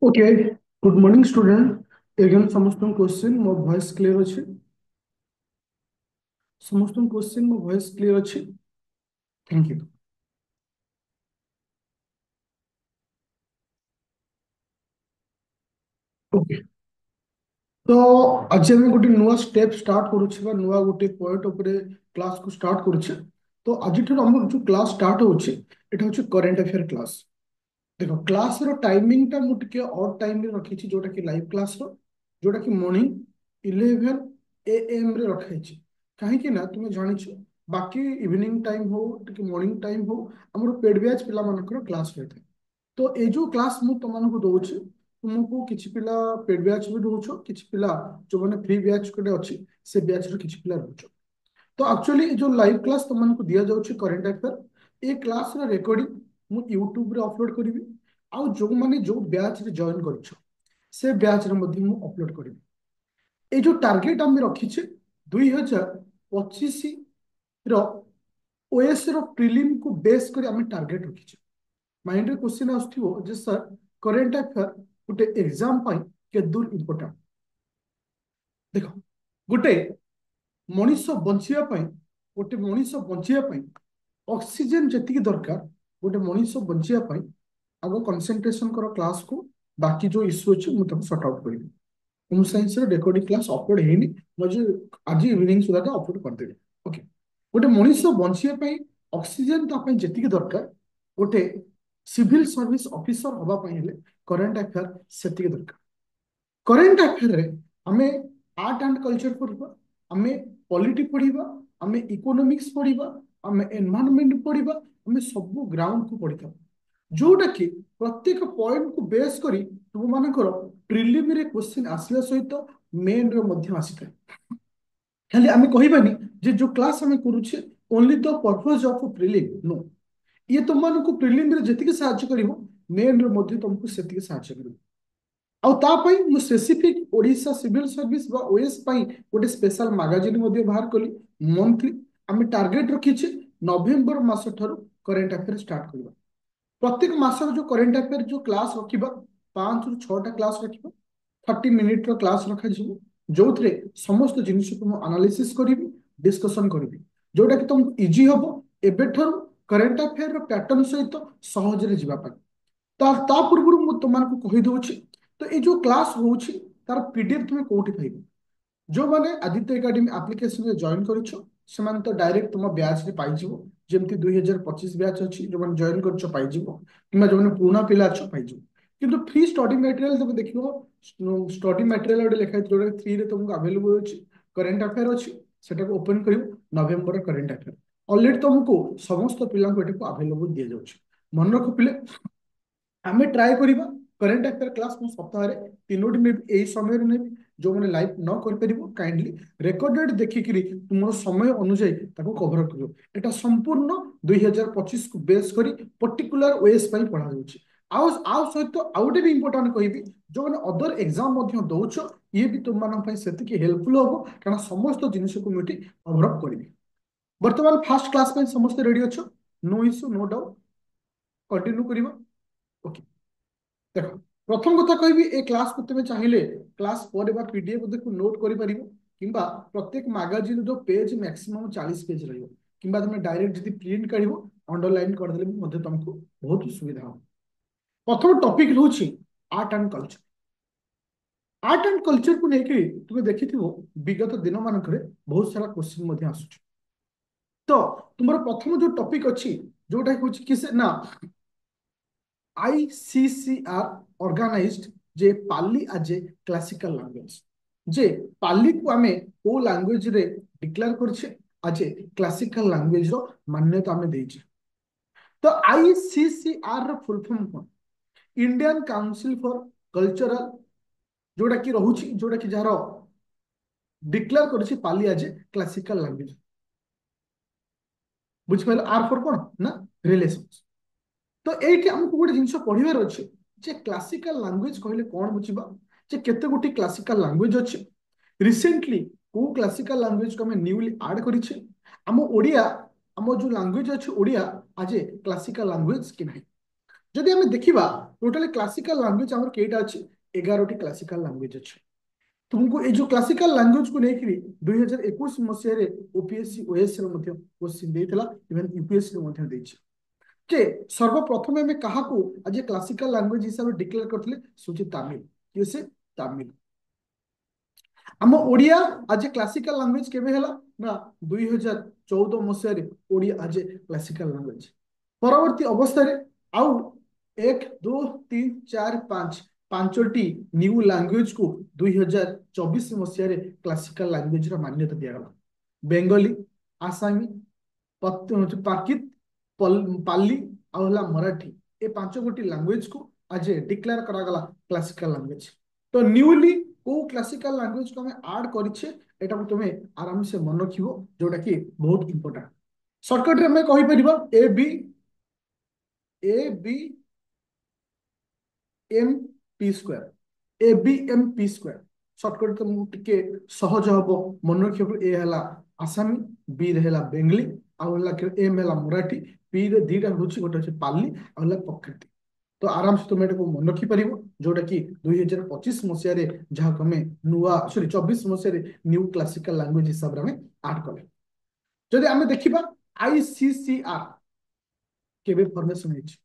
Okay. Good morning student. Again समस्त question मो voice clear अच्छे। समस्त क्वेश्चन मो वॉइस क्लियर अच्छे। Thank you. ओके। तो आज आम गोटे नुआ स्टेप स्टार्ट करुच्छे नुआ गोटे पॉइंट उपरे क्लास को स्टार्ट करुच्छे। तो आज आम जो क्लास स्टार्ट होच्छे एटा होच्छे करेंट अफेयर क्लास। देखो क्लास रो टाइमिंग टा मु टिके ऑड टाइम रे रखी छी जोटा कि लाइव क्लास रो जोटा कि मॉर्निंग 11 AM रे रखाई छी। काहे कि ना तुमे जानि छ बाकी इवनिंग टाइम हो टिके मॉर्निंग टाइम हो हमर पेड बैच पिला मानकर क्लास होते। तो ए जो क्लास मु तुमको दउछि तुमको किछि पिला पेड बैच भी दउछो किछि पिला जो माने फ्री बैच कोटे अछि से बैच रो किछि पिला दउछो। तो एक्चुअली जो लाइव क्लास तुमको दिया जाउछि करंट अफेयर ए क्लास रो रिकॉर्डिंग मु यूट्यूब रे अपलोड करिवि। आउ जो माने जो बैच रे जॉइन करछो से बैच रे मध्ये मु अपलोड करिवि। ए जो टारगेट हम रखिछे 2025 रो ओएस रो प्रीलिम को बेस करी हम टारगेट रखिछे। माइंड रे क्वेश्चन आसथिबो जे सर करंट अफेयर गोटे एग्जाम पाई के दूर इंपोर्टेंट। देखो गोटे मनीष बंचिया पाई गोटे मनीष बंचिया पाई ऑक्सीजन जति दरकार गोटे मनीष बंचिया पाई आगो कंसंट्रेशन करो क्लास को। बाकी जो इश्यू अच्छे मुझे सॉर्ट आउट करी। Home science recording class upload ହେଇନି मुझे आज इवनिंग सुधा अपलोड करदेवी। ओके। गोटे मनीष बंचिया पाई ऑक्सीजन ता पाई जति दरकार गोटे सिविल सर्विस ऑफिसर हवा पाई हेले करंट अफेयर सेति दरकार। करेन्ट अफेयर रे आमे आर्ट एंड कल्चर पढ़िबा आमे पॉलिटी पढ़िबा आमे इकोनॉमिक्स पढ़िबा आमे एनवायरनमेंट पढ़िबा आमे सब ग्राउंड को पढ़िता जोटा कि प्रत्येक पॉइंट को बेस करी तुम मानकर प्रिलिमिनरी क्वेश्चन आसिया सहित मेन रे मध्य आसीଥାଏ। खाली आमे कहबानी जे जो क्लास आमे करूछे only the purpose of prelim नो। ये तुमको प्रिलिम रे जतिके सहायता करिवो मेन रे मध्य तुमको सेतिके सहायता करिवो। ଆଉ ତା ପାଇଁ ମୁଁ ସ୍ପେସିଫିକ ଓଡ଼ିଶା ସିଭିଲ ସର୍ଭିସ ବା ଓଏସ୍ ପାଇଁ ଗୋଟେ ସ୍ପେଶାଲ ମାଗାଜିନ ମଧ୍ୟ ବାହାର କଲି ମନ୍ଥଲି। ଆମେ ଟାର୍ଗେଟ ରଖିଛେ ନଭେମ୍ବର ମାସ ଠାରୁ କରେଣ୍ଟ ଆଫେୟାର ଷ୍ଟାର୍ଟ କରିବା। ପ୍ରତ୍ୟେକ ମାସର ଯୋଉ କରେଣ୍ଟ ଆଫେୟାର ଯୋଉ କ୍ଲାସ ରଖିବା 5 ରୁ 6ଟା କ୍ଲାସ ରଖିବା 30 ମିନିଟର କ୍ଲାସ ରଖାଯିବ ଯୋଉଥିରେ ସମସ୍ତ ଜିନିଷକୁ ମୁଁ ଆନାଲିସିସ୍ କରିବି ଡିସ୍କସନ କରିବି ଯୋଉଟା କି ତମକୁ ଇଜି ହବ ଏବେଠାରୁ କରେଣ୍ଟ ଆଫେୟାର ପ୍ୟାଟର୍ନ ସହିତ ସହଜରେ ଯିବା ପାଇଁ। ତା ପୂର୍ବରୁ ମୁଁ ତୁମମାନଙ୍କୁ କହିଦେଉଛି तो ये जो क्लास होउछि तार पीडीएफ तुम्हें कोठी पाइबो। जो माने आदित्य एकेडमी एप्लिकेशन रे जॉइन करिछो सेमान तो डायरेक्ट तुम बैच रे पाइ जिवो। जेमति 2025 बैच अछि जो माने जॉइन करछो पाइ जिवो किबा जो माने पुराना पिला अछो पाइ जिवो। किंतु फ्री स्टडी मटेरियल तब देखिबो स्टडी मटेरियल ओडे लेखा जोडे फ्री रे तुमको अवेलेबल अछि करंट अफेयर अछि सेटा को ओपन करिवो नवेम्बर करंट अफेयर ऑलरेडी तुमको समस्त पिला को एटा को अवेलेबल दिया जाउछि। मन रखो पिले आमे ट्राए करिबा करंट अफेयर क्लास मु सप्ताह रे तीनोटी नेबी एई समय रे नेबी जो माने लाइव न कर परिबो काइंडली रेकॉर्डेड देखि करी तुमरो समय अनुसार ताको कवर करियो। एटा संपूर्ण 2025 को बेस करी पर्टिकुलर वेस पई पढ़ा जाउछि। आउ सहित आउटे भी इंपोर्टेंट कहिबी जो माने अदर एग्जाम मध्य दउछो ये भी तुम मान पई सेति कि हेल्पफुल हो कारण समस्त जिनिस को मिटी कवर अप करिबी। वर्तमान फर्स्ट क्लास पई समस्त रेडी अछो no issue no doubt continue करिबा। ओके। देखो प्रथम कथा कहबी ए क्लास को तुम चाहिए क्लास पर पीडीएफ देखो नोट कर किंबा प्रत्येक मैगजीन जो पेज मैक्सिमम 40 पेज रहियो किंबा तुम डायरेक्ट जदी प्रिंट काढिबो अंडरलाइन कर देले मध्ये तुमको बहुत सुविधा हो। प्रथम टॉपिक होछि art and culture. Art and culture को लेके तुम देखिथिबो विगत दिन मानकरे बहुत सारा क्वेश्चन मध्ये आसुछि। तो तुमर प्रथम जो टॉपिक अछि जोटा होछि कि से ना आईसीसीआर ऑर्गेनाइज्ड जे पाली आज ए क्लासिकल लैंग्वेज जे पाली को आमे ओ लैंग्वेज रे डिक्लेयर करछे आज ए क्लासिकल लैंग्वेज रो मान्यता आमे देइछे। तो आईसीसीआर रो फुल फॉर्म कोन इंडियन काउंसिल फॉर कल्चरल जोटा कि रहउछि जोटा कि जहारो डिक्लेयर करछे पाली आज ए क्लासिकल लैंग्वेज। बुझ पाइल आर फॉर कोन ना रिलेशंस। तो ये आमको गोटे जिन पढ़ार अच्छे जे क्लासिकल लैंग्वेज कहले कौन बुझा जे केते गोटी क्लासिकल लैंग्वेज अच्छे रिसेंटली को क्लासिकल लैंग्वेज को हमें न्यूली ऐड करिछे आम ओडिया आम जो लैंग्वेज अच्छे ओडिया आज क्लासिकल लैंग्वेज कि नहीं। जदि आम देखा टोटाली क्लासिकल लैंग्वेज आम कईटा अच्छी 11टी क्लासिकल लैंग्वेज अच्छे तुमको ये जो क्लासिकल लैंग्वेज को लेकर 2021 मसीह ओपीएससी ओएस क्वेश्चन देता इवन यूपीएससी देछि जे सर्वप्रथम आम क्या आज क्लासिकल लैंग्वेज हिसाब से डिक्लेयर करते सूची तमिल किए से तमिल आम ओडिया आज क्लासिकल लैंग्वेज केबे हला ना 2014 मसीह ओडिया आज क्लासिकल लैंग्वेज परवर्ती अवस्था आउ 1 2 3 4 5 पांचटी न्यू लैंग्वेज को 2024 मसीह क्लासिकल लैंग्वेज रा मान्यता दिया गला बेंगली आसामी पाकित पाली आउला मराठी ए पांच गोटी लैंग्वेज को आज डिक्लेयर करा गला क्लासिकल लैंग्वेज तो न्यूली को क्लासिकल लैंग्वेज को हमें ऐड करिछे एटा को तुमे आराम से मन रखिबो जोटा कि बहुत इंपोर्टेंट शॉर्टकट रे हमें कहि परिबा A B M P square ABM P² shortcut तो मुझे सहज हम मन रखियो ए हला आसामी बी रे हला बेंगली आउ हला एम हला मराठी पी रे दीटा होची गोटे होची पाली आउ हला पखती तो आराम से तुम को मन रखी पार जोटा कि 2025 मसीह जहाँ कमे नुआ सॉरी 24 मसीह न्यू क्लासिकल लैंग्वेज हिसाब से ऐड कले जदि आम देखा ICCR केबे फॉर्मेशन होइछि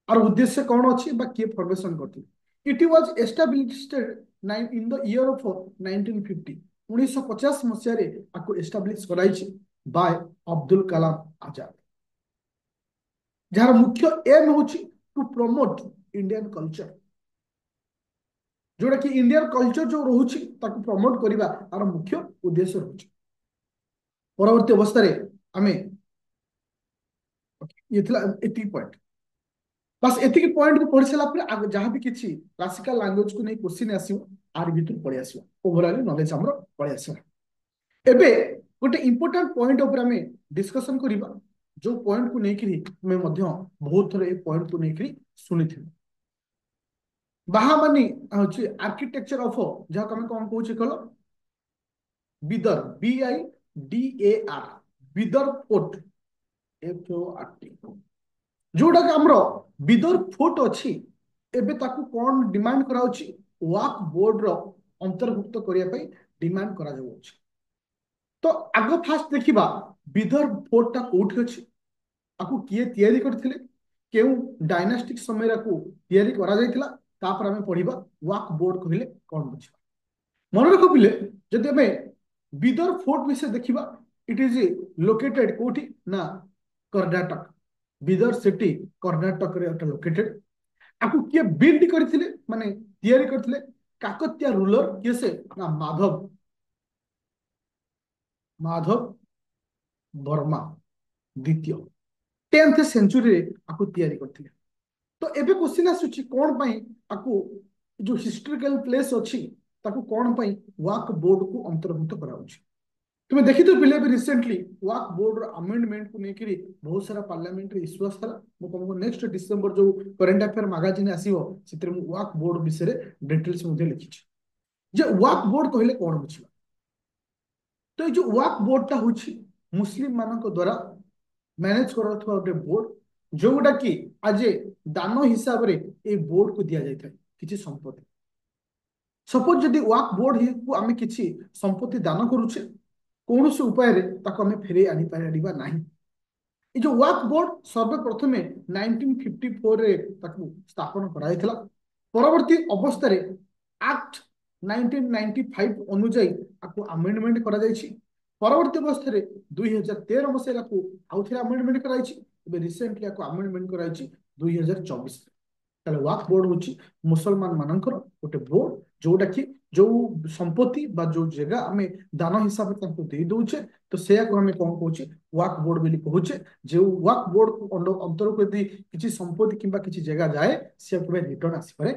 और उद्देश्य कौन अच्छी किए फॉर्मेशन करती it was established in the year of 1950 1950 मसीह आपको एस्टाब्लिश कराई बाय अब्दुल कलाम आजाद जार मुख्य एम हूँ टू प्रमोट इंडियन कल्चर जोटा कि इंडियन कल्चर जो रोचे प्रमोट करने तार मुख्य उद्देश्य रोचे परवर्ती अवस्था आम ये पॉइंट बस एति पॉइंट को पढ़ी सारा जहाँ भी किसी क्लासिकल लैंग्वेज को नहीं क्वेश्चन आसो आर भर पड़े आस ओवरऑल नॉलेज आमर पड़े आस एबे गोटे इंपोर्टेंट पॉइंट ऊपर आम डिस्कशन करबा जो पॉइंट को लेकर मैं बहुत थर ये पॉइंट को लेकर शुणी बाहामानी हूँ आर्किटेक्चर ऑफ जहाँ कम कौन कौन कल Bidar BIDAR Bidar fort FORT जोटा कि आमर बिदर फोर्ट अच्छी एबे ताकू कौन डिमांड कराउछि वाक बोर्ड रो अंतर्भुक्त करने डिमांड करा जाउछि तो आग फास्ट देखिबा बिदर फोर्ट टा कोठी अछि आकु किए तैयारी करथिले केउ डायनास्टिक समय को तैयारी करा जायतिला तापर हमें पढ़िबा वाक बोर्ड कहले कौन बुझिबा मन रख पिले जदि हमें बिदर फोर्ट विषय देखिबा इट इज लोकेटेड कोठी ना कर्नाटक बिदर सिटी कर्नाटक रे लोकेटेड आपको किए बिल्ड करथिले माने तैयारी करथिले काकतिया रूलर किए से ना माधव वर्मा द्वितीय 10th सेंचुरी रे आपको तैयारी करथिले तो एबे क्वेश्चन आसुची कोन पई आपको जो हिस्टोरिकल प्लेस अछि ताकू कोन पई वाक बोर्ड को अंतर्भुक्त कराउची तुम्हें देखी तो पिले भी रिसेंटली वाक बोर्ड अमेंडमेंट को लेकर बहुत सारा पार्लियामेंट इश्यू आसला मु तुमको नेक्स्ट डिसेंबर जो करंट अफेयर मैगजीन आसीबो सितरे मु वाक बोर्ड विषय डिटेल्स मध्ये लिखी जे वाक बोर्ड कहले कोन बुझिबा तो ये जो वाक बोर्ड ता होछि मुस्लिम मानक द्वारा मैनेज करथवा गोटे बोर्ड जोटा कि आज दान हिसाब रे ए बोर्ड को दिया जाय किछि संपत्ति सपोज जदि वाक बोर्ड को आमे किछि संपत्ति दान करूछे कौन से उपाय फेरे आनी पारिबा नहीं ये जो वाक बोर्ड सर्वप्रथम 1954 रे स्थापन कराइथिला परवर्ती अवस्था एक्ट 1995 अनुजाई आपको अमेंडमेंट करा जायछि परवर्ती अवस्था 2013 मसीहा को आउ थे अमेंडमेंट कराइछि रिसेंटली आपको अमेंडमेंट कराइछि 2024 ताले वाक बोर्ड होछि मुसलमान मानकर गोटे बोर्ड जोटा कि जो संपत्ति बा जो जगह आम दान हिसाब से दे दौचे तो से आम कौन कहे वाक बोर्ड बोली कहूचे जो वाक बोर्ड अंतर्गत यदि किसी संपत्ति किंबा किसी जगह जाए सी रिटर्न आसपे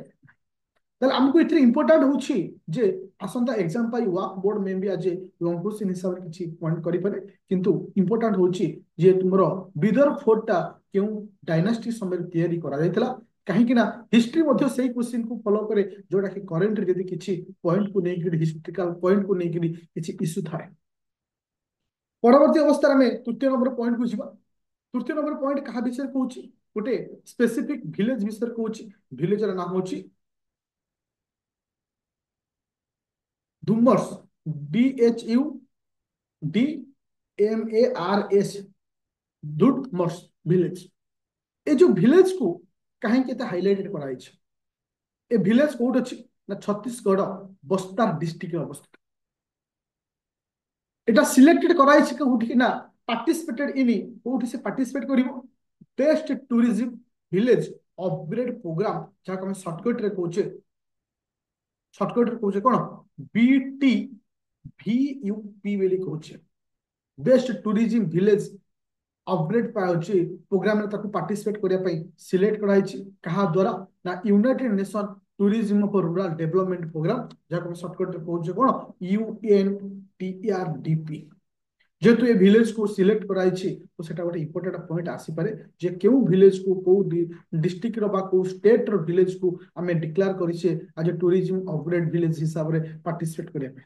ताले आमको इतने इंपोर्टेंट होछि जे आसंता एग्जाम पाई वाक बोर्ड में भी आज लॉन्ग क्वेश्चन हिसाब से किसी पॉइंट करि पारे किंतु इंपोर्टेंट होछि जे तुमरो बिदर फोर्ट टा केउ डायनास्टी समय तैयारी करा जायतला कहीं ना हिस्ट्री मध्य से क्वेश्चन को फॉलो करे जोटा कि करेंट यदि किसी पॉइंट को लेकर हिस्ट्रिकल पॉइंट को लेकर किसी इश्यू थाए परवर्ती अवस्था में तृतीय नंबर पॉइंट को जीवा तृतीय नंबर पॉइंट कहा विषय कहूँ गोटे स्पेसिफिक विलेज विषय कहूँ विलेज ना हूँ डुमर्स DHUDMARS डुमर्स विलेज ए जो विलेज को कहीं हाइलाइटेड कराई ए विलेज कौट अच्छी ना छत्तीसगढ़ बस्तार डिस्ट्रिक्ट अवस्थित এটা সিলেক্টেড করা হয়েছে কোউঠি না পার্টিসিপেটেড ইনি কোউঠি সে পার্টিসিপেট করিব best tourism village upgrade program যাকে আমি শর্টকট রে কହୁছে কোন BTVUP বেলি কହୁছে বেস্ট ট্যুরিজম ভিলেজ अपग्रेड पाउची प्रोग्राम रे ताकू पार्टिसिपेट करिया पई सिलेक्ट कराइची कहा द्वारा ना united nation tourism for rural development programme जाको शॉर्टकट रे कहउचे कोन UNTRDP जेतु ए विलेज को सिलेक्ट कराइची तो सेटा गोटे इंपोर्टेंट पॉइंट आसी पारे जे केउ विलेज को को डिस्ट्रिक्ट रो बा को स्टेट रो विलेज को हमें डिक्लेयर करिसे as a tourism upgrade village हिसाब रे पार्टिसिपेट करिया पई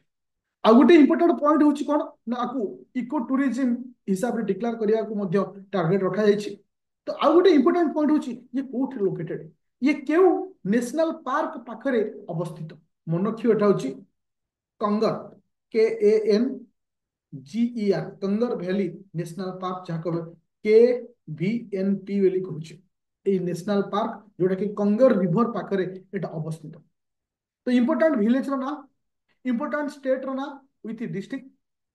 आ गोटे इंपोर्टेंट पॉइंट होची कोन ना आकु इको टूरिज्म हिसाब रे डिक्लेयर करिया को मध्य टारगेट रखा जायछि तो आ गोटे इंपोर्टेंट पॉइंट होची ये कोठी लोकेटेड ये केउ नेशनल पार्क पाखरे अवस्थित मनोखियो एटा होची Kanger KANGER Kanger valley national park जहा को KVNP वेली कहउछि ए नेशनल पार्क जोटा कि कंगर रिवर पाखरे एटा अवस्थित तो इंपोर्टेंट विलेज रो ना इंपोर्टेंट स्टेट रो ना विथ डिस्ट्रिक्ट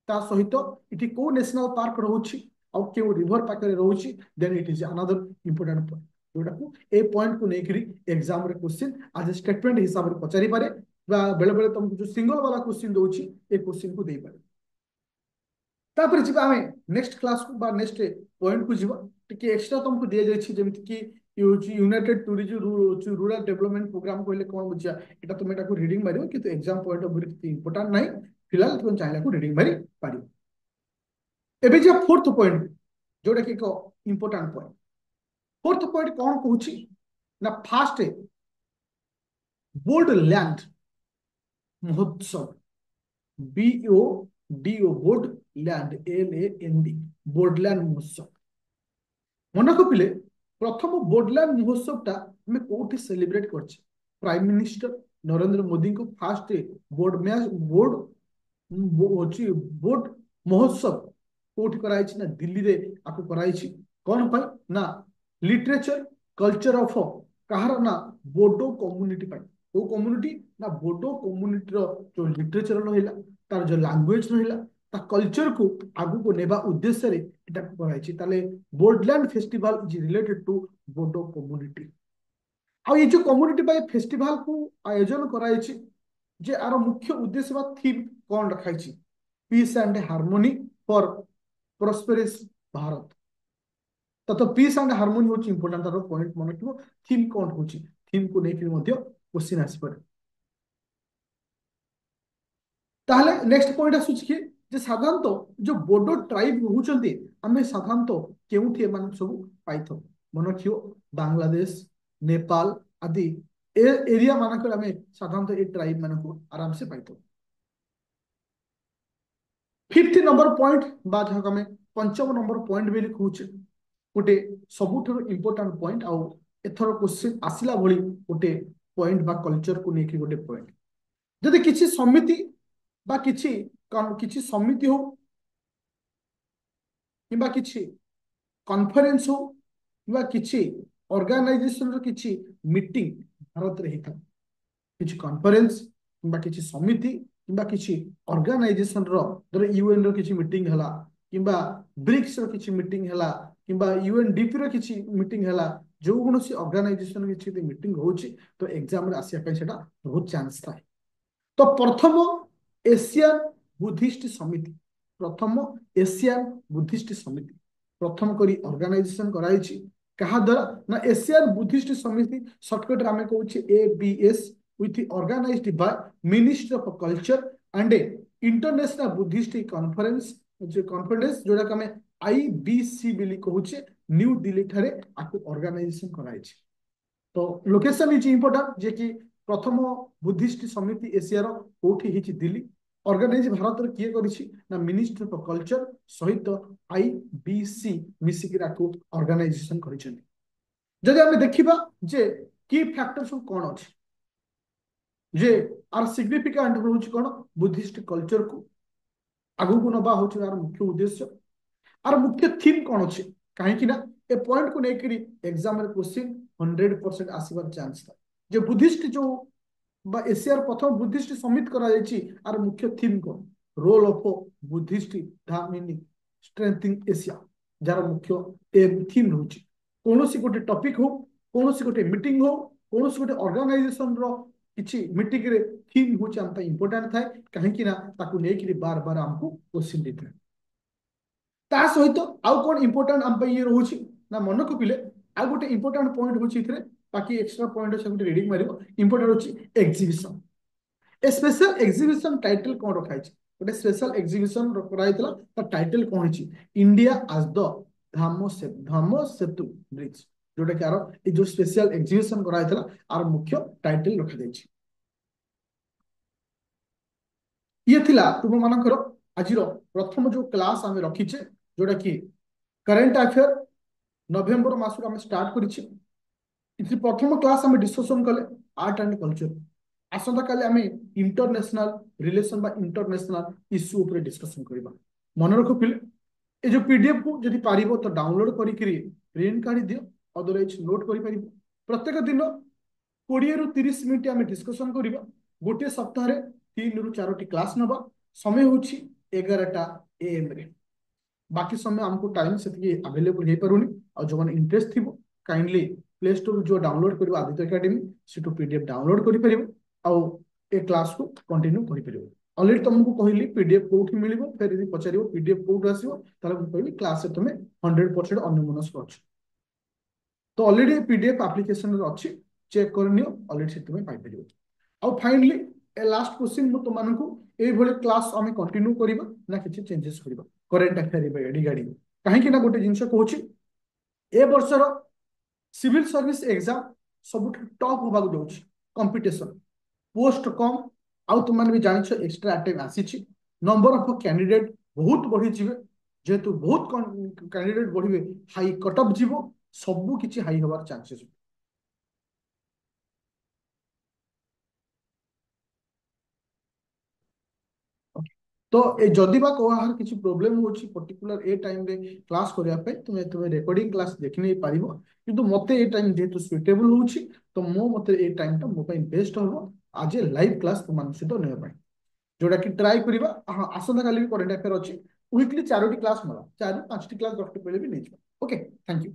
ता सहित इटी को नेशनल पार्क रहउछि और के रिवर पाखरे रहउछि then it is another important point जोटा को ए पॉइंट को नेकरी एग्जाम रे क्वेश्चन आज स्टेटमेंट हिसाब रे पचारि पारे बा बेले बेले तुमको जो सिंगल वाला क्वेश्चन दोछि ए क्वेश्चन को देई पारे तापर जिबा हमें नेक्स्ट क्लास को बा नेक्स्ट पॉइंट को जिबा टिके एक्स्ट्रा तुमको दिया जायछि जेमति कि united tourism rural development programme कहले कोन बुझिया एटा तुम एटा को रीडिंग मारियो किंतु exam point of view important नहीं फिलहाल तुम चाहला को रीडिंग मारी पारियो एबे जे फोर्थ पॉइंट जोटा कि को इंपोर्टेंट पॉइंट फोर्थ पॉइंट कोन कहूची ना फास्ट बोर्ड लैंड महोत्सव BODO बोर्ड लैंड LAND बोर्डलैंड महोत्सव मन को पिले प्रथम बोर्डलैंड महोत्सव टा हमें कोठी सेलिब्रेट करछि प्राइम मिनिस्टर नरेंद्र मोदी को फास्ट बोर्ड महोत्सव कोठी कराइछि ना दिल्ली रे आको कराइछि कोन पाई ना लिटरेचर कल्चर ऑफ कहार ना बोडो कम्युनिटी पाई वो कम्युनिटी ना बोडो कम्युनिटी रो जो लिटरेचर रहिला तार जो लैंग्वेज रहिला ता कल्चर को आगु को नेबा उद्देश्य रे एटा कराइछि ताले borderland festival is related to Bodo community आ ये जो कम्युनिटी बाय फेस्टिवल को आयोजन कराइछि जे आरो मुख्य उद्देश्य बा थीम कोन रखाइछि peace and harmony for prosperous Bharat तो पीस एंड हार्मोनी होची इंपोर्टेंट तारो पॉइंट मन किबो थीम कोन होची थीम को नेकि मध्य क्वेश्चन आसी पड़े ताहले नेक्स्ट पॉइंट आसुछि कि जे साधारणतः जो बोडो ट्राइब रहउचंती हमें साधारणतः केउठी एमान सब पाइथो मन कियो बांग्लादेश नेपाल आदि ए एरिया मानक हमें साधारणतः ए ट्राइब मानक आराम से पाइथो फिफ्थ नंबर पॉइंट बा जहाँ हमें पंचम नंबर पॉइंट भी लिखुचे गोटे सबुठार इंपोर्टेंट पॉइंट आउ एथर क्वेश्चन आसिला भली गोटे पॉइंट बा कल्चर को लेके गोटे पॉइंट जदि किछि समिति बा किछि समिति हो किबा किछि कॉन्फ्रेंस हो किबा किछि ऑर्गेनाइजेशन रो किछि मीटिंग भारत रे हिता किछि कॉन्फ्रेंस किबा किछि समिति किबा किछि ऑर्गेनाइजेशन रो दर यूएन रो किछि मीटिंग हला किबा ब्रिक्स रो किछि मीटिंग हला किबा यूएनडीपी रो किछि मीटिंग हला जो कोनोसी ऑर्गेनाइजेशन किछि मीटिंग होछि तो एग्जाम रे आसिया पय सेटा बहुत चांस थाए तो प्रथम एशियन बुद्धिस्ट समिति प्रथम एशियन बुद्धिस्ट समिति प्रथम करी ऑर्गेनाइजेशन कराइछि कहा द्वारा ना एशियन बुद्धिस्ट समिति शॉर्टकट रामे कहउछि ABS with organized by Ministry of Culture and International Buddhist Conference जो कॉन्फ्रेंस जोड़ा का मैं IBC बिली कहउछि न्यू दिल्ली थारे आको ऑर्गेनाइजेशन कराइछि तो लोकेशन इज इंपोर्टेंट जे कि प्रथम बुद्धिस्ट समिति एशिया रो कोठी हिछि दिल्ली ऑर्गेनाइज भारत रे किए करिछि ना मिनिस्ट्री ऑफ कल्चर सहित IBC मिसिक राको ऑर्गेनाइजेशन करिछन जदि आम देखा जे की फैक्टर सब कौन अच्छे जे आर सिग्निफिकेंट हूँ कौन बुद्धिस्ट कल्चर को आगू को नवा हूँ यार मुख्य उद्देश्य आर मुख्य थीम कौन अच्छे कहीं ए पॉइंट को लेकर एग्जाम क्वेश्चन 100% आसबार चांस था जे बुद्धिस्ट जो एशियार प्रथम बुद्धिस्ट समिट करा आर मुख्य थीम कौन role of Buddhist meaning strengthening Asia जार मुख्य थीम रोचे कौन सी गोटे टॉपिक हो कौन सी गोटे मीटिंग हो कौन सी गोटे ऑर्गेनाइजेशन रो किछि मीटिंग रे थीम होचे हम इंपोर्टेंट थाए कहीं ना ताकू लेकिन बार बार हमको क्वेश्चन देते हैं ता सहित आउ कौन इंपोर्टेंट हम ये रोचे ना मन को पिले आउ गोटे इंपोर्टेंट पॉइंट होची इथरे बाकी एक्स्ट्रा पॉइंट से गोटे रीडिंग मारियो इंपोर्टेंट होची एग्जीबिशन ए स्पेशल एग्जीबिशन टाइटल कौन रखा है गोटे स्पेशल एग्जीबिशन कराइतला ता टाइटल कौन है India as the Dhamma Setu bridge जोटा कि आरो ए जो स्पेशल एग्जीबिशन कराइतला आर मुख्य टाइटल रखा जायछि ये थिला तुम मानकर आज प्रथम जो क्लास आम रखीचे जोटा कि करेंट अफेयर नवेम्बर मास आम स्टार्ट करिछि इति प्रथम क्लास आम डिस्कशन कले आर्ट एंड कल्चर आसंता काले आम इंटरनेशनल रिलेशन बा इंटरनेशनल इश्यू ऊपर डिस्कशन करबा मन रख पिले ए जो पीडीएफ को जदि पारिबो तो डाउनलोड करी प्रिंट काढी दियो अदरवाइज नोट करि पारिबो प्रत्येक दिन 20 रु 30 मिनिट आम डिस्कशन करबा गोटे सप्ताह रे 3 रु 4 क्लास नबा समय होछि 11टा एएम रे बाकी समय हमको टाइम से अवेलेबल हो पारुनी और जो मैंने इंटरेस्ट थी काइंडली प्ले स्टोर जो डाउनलोड कर आदित्य एकेडमी से पीडीएफ डाउनलोड कर क्लास को कंटिन्यू कर अलरेडी तुमको कहली पीडीएफ कौटी मिल फिर यदि पचार पीडीएफ कौटू आसो कहली क्लास तुम 100% अन्यमनस्क अच्छे तो अलरेडी पीडीएफ एप्लिकेशन अच्छी चेक कर अलरेडी से पाइपर आउ फाइनली ए लास्ट क्वेश्चन मु तुमको ये क्लास आम कंटिन्यू करवा ना किसी चेंजेस करवा करेंट अफेयर रिगार्डिंग कहीं गोटे जिनस कहूँ ए वर्षर सिविल सर्विस एग्जाम सब टॉप होगा जाऊँ कंपिटिशन पोस्ट कम आउ तुम भी जान एक्सट्रा अटेम्प आसी नंबर ऑफ कैंडिडेट बहुत बढ़ी जाए जेहेतु बहुत कैंडिडेट बढ़े हाई कट ऑफ जीव सबू किसी हाई हबार चांसेस तो ए जदि बा कहार किसी प्रोब्लेम होची पर्टिकुलर ए टाइम रे क्लास करिया पे तुमे तुमे रिकॉर्डिंग क्लास देखि नै पारिबो किंतु मते ए टाइम जेतु सुइटेबल होची तो मो मते ए टाइम ता मो पई बेस्ट हो आज ए लाइव क्लास तुम सहित नै पाई जोड़ा कि ट्राई करिबा हां आसंता काली भी करेंट अफेयर अछि वीकली 4टी क्लास मला 4 5टी क्लास 10टी पहिले भी नै ओके थैंक यू।